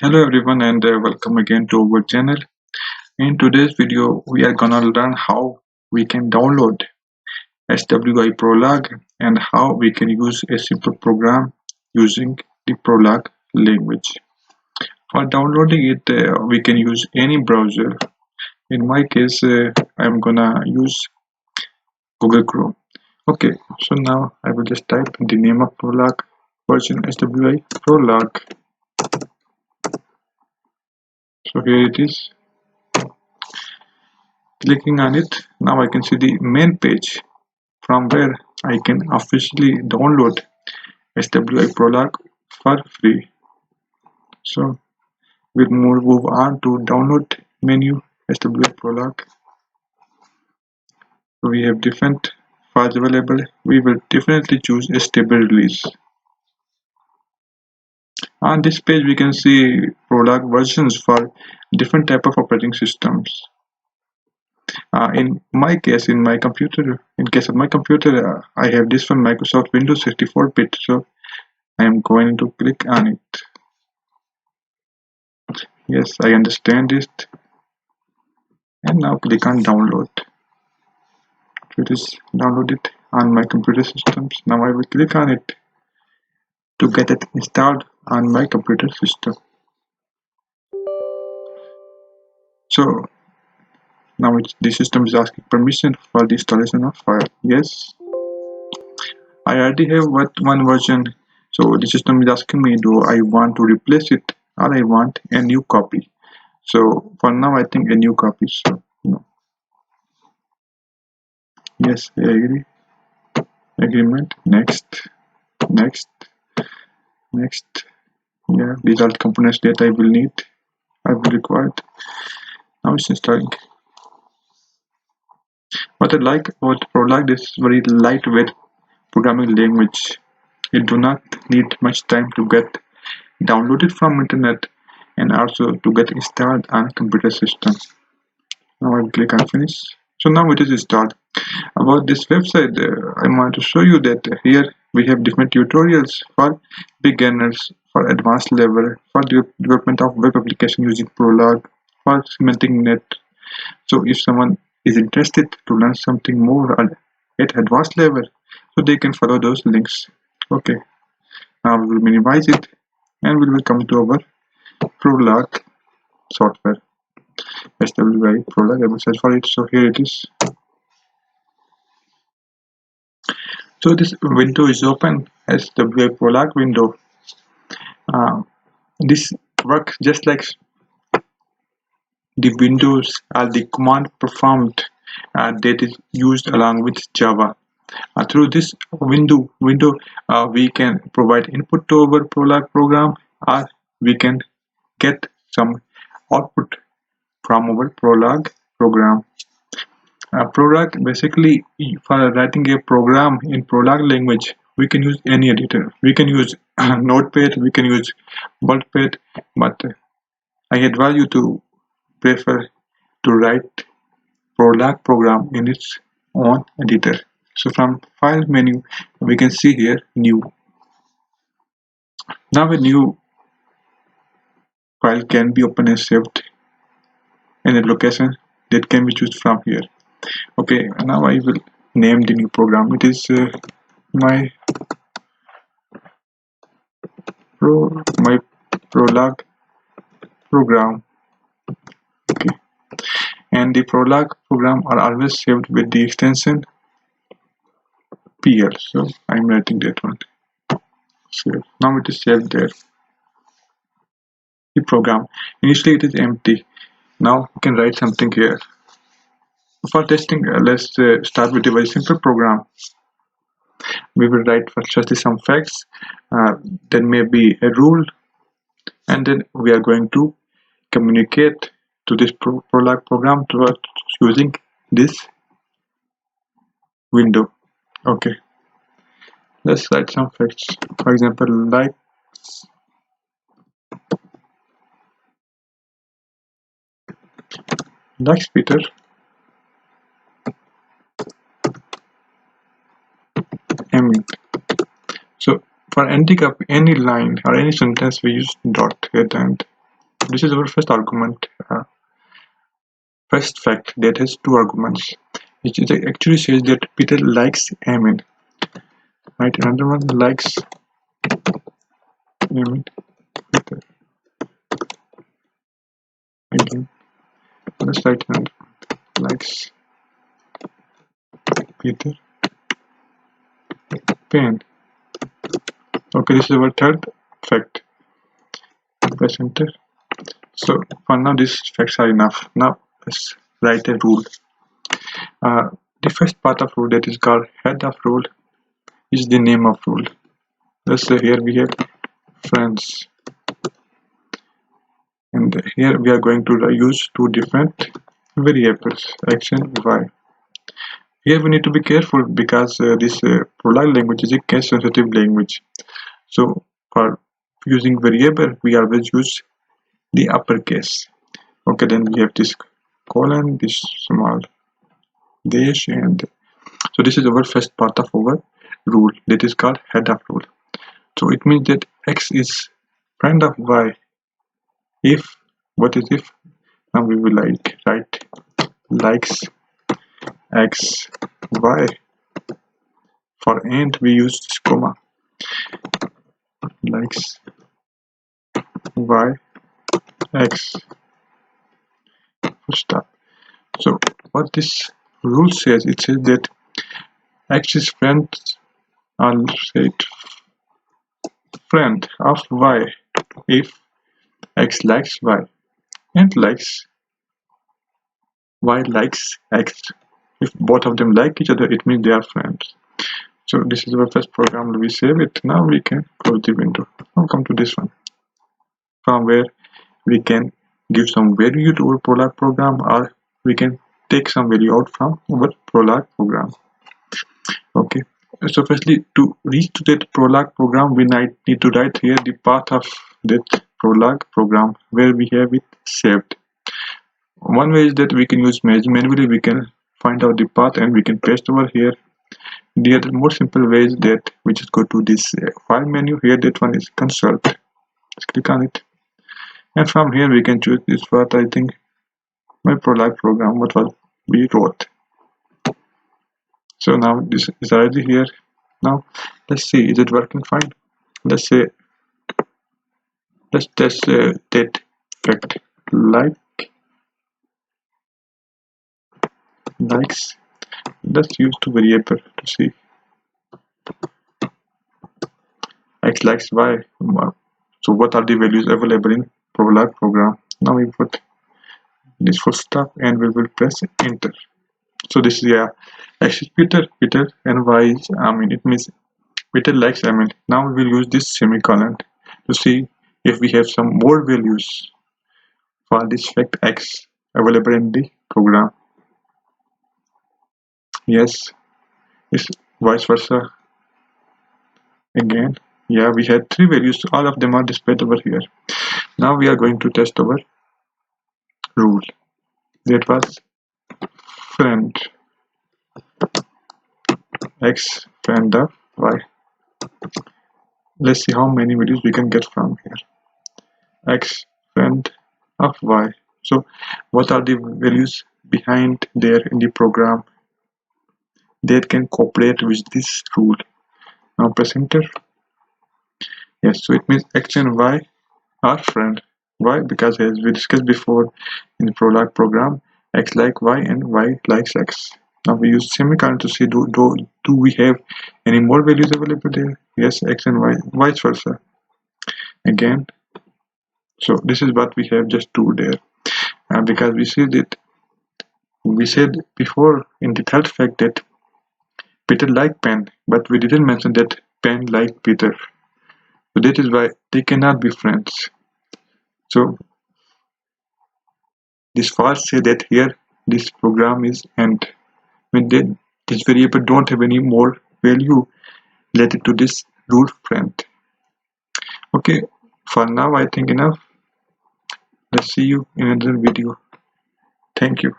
Hello everyone and welcome again to our channel. In today's video we are gonna learn how we can download SWI Prolog and how we can use a simple program using the Prolog language. For downloading it we can use any browser. In my case I'm gonna use Google Chrome. Okay, so now I will just type the name of Prolog version SWI Prolog. So here it is. Clicking on it, now I can see the main page from where I can officially download SWI Prolog for free. So we'll move on to download menu SWI Prolog. We have different files available. We will definitely choose a stable release. On this page we can see Prolog versions for different type of operating systems. In my case, in case of my computer, I have this one Microsoft Windows 64-bit, so I am going to click on it. Yes, I understand it. And now click on download. It is downloaded on my computer systems. Now I will click on it to get it installed on my computer system. So now the system is asking permission for the installation of file. Yes, I already have one version. So the system is asking me, do I want to replace it or I want a new copy? So for now I think a new copy. So no. Yes, I agree. Agreement. Next. Next. Yeah, these are the components that I will require. Now it's installing. What I like about Prolog is very lightweight programming language. It do not need much time to get downloaded from internet and also to get installed on a computer system. Now I will click on finish. So now it is installed. About this website, I want to show you that here we have different tutorials for beginners, for advanced level, for the development of web application using Prolog, for cementing net. So if someone is interested to learn something more at advanced level, so they can follow those links. Okay, now we will minimize it and we will come to our Prolog software. SWI Prolog, I will search for it. So here it is. So this window is open as SWI Prolog window. This works just like the windows are the command performed that is used along with Java. Through this window we can provide input to our Prolog program, or we can get some output from our Prolog program. Prolog, basically, for writing a program in Prolog language, we can use any editor. We can use Notepad, we can use WordPad, but I advise you to prefer to write Prolog program in its own editor. So from file menu, we can see here new. Now a new file can be opened and saved in a location that can be chosen from here. Okay, now I will name the new program. It is my Prolog program. Okay, and the Prolog program are always saved with the extension PL. So I'm writing that one. Save. Now it is saved there. The program initially it is empty. Now we can write something here. For testing, let's start with a very simple program. We will write firstly some facts, then maybe a rule, and then we are going to communicate to this Prolog program towards using this window. Okay, let's write some facts. For example, likes Peter Emil. So for ending up any line or any sentence, we use dot at the end. This is our first argument, first fact that has two arguments. It actually says that Peter likes Amin. Right, another one likes Amin. Peter. Again, let's write another likes Peter. Pen. Okay, this is our third fact. Press enter. So for now, these facts are enough. Now let's write a rule. The first part of rule, that is called head of rule, is the name of rule. Let's say here we have friends, and here we are going to use two different variables, x and y. Here we need to be careful because this Prolog language is a case sensitive language. So for using variable, we always use the uppercase. Okay, then we have this colon, this small dash, and so this is our first part of our rule, that is called head of rule. So it means that x is friend of y if, what is if? Now we will write likes x y. For and we use this comma, likes y x, full stop. So what this rule says, it says that x is friend, I'll say it, friend of y if x likes y and likes y likes x. If both of them like each other, it means they are friends. So this is our first program. We save it. Now we can close the window. Now come to this one, from where we can give some value to our Prolog program, or we can take some value out from our Prolog program. Okay. So firstly, to reach to that Prolog program, we need to write here the path of that Prolog program where we have it saved. One way is that we can use manually. We can find out the path and we can paste over here. The other more simple way is that we just go to this file menu here. That one is consult. Just click on it, and from here we can choose this, what I think my Prolog program, what was we wrote. So now this is already here. Now let's see, is it working fine? Let's say, let's test that fact, likes. Let's use two variable to see x likes y. So what are the values available in Prolog program? Now we put this full stop and we will press enter. So this is x is Peter, and y is Amin. It means Peter likes Amin. Now we will use this semicolon to see if we have some more values for this fact x available in the program. Yes, it's vice versa. Again, yeah, we had three values. All of them are displayed over here. Now we are going to test our rule. That was friend x friend of y. Let's see how many values we can get from here. X friend of y. So what are the values behind there in the program that can cooperate with this rule? Now press enter. Yes, so it means x and y are friend. Why? Because as we discussed before in the Prolog program, x like y and y likes x. Now we use semicolon to see do we have any more values available there? Yes, x and y, vice versa. Again, so this is what we have, just two there. Because we see that we said before in the third fact that Peter liked pen, but we didn't mention that pen liked Peter. So that is why they cannot be friends. So this false say that here this program is end. When this variable don't have any more value related to this rule friend. Okay, for now I think enough. Let's see you in another video. Thank you.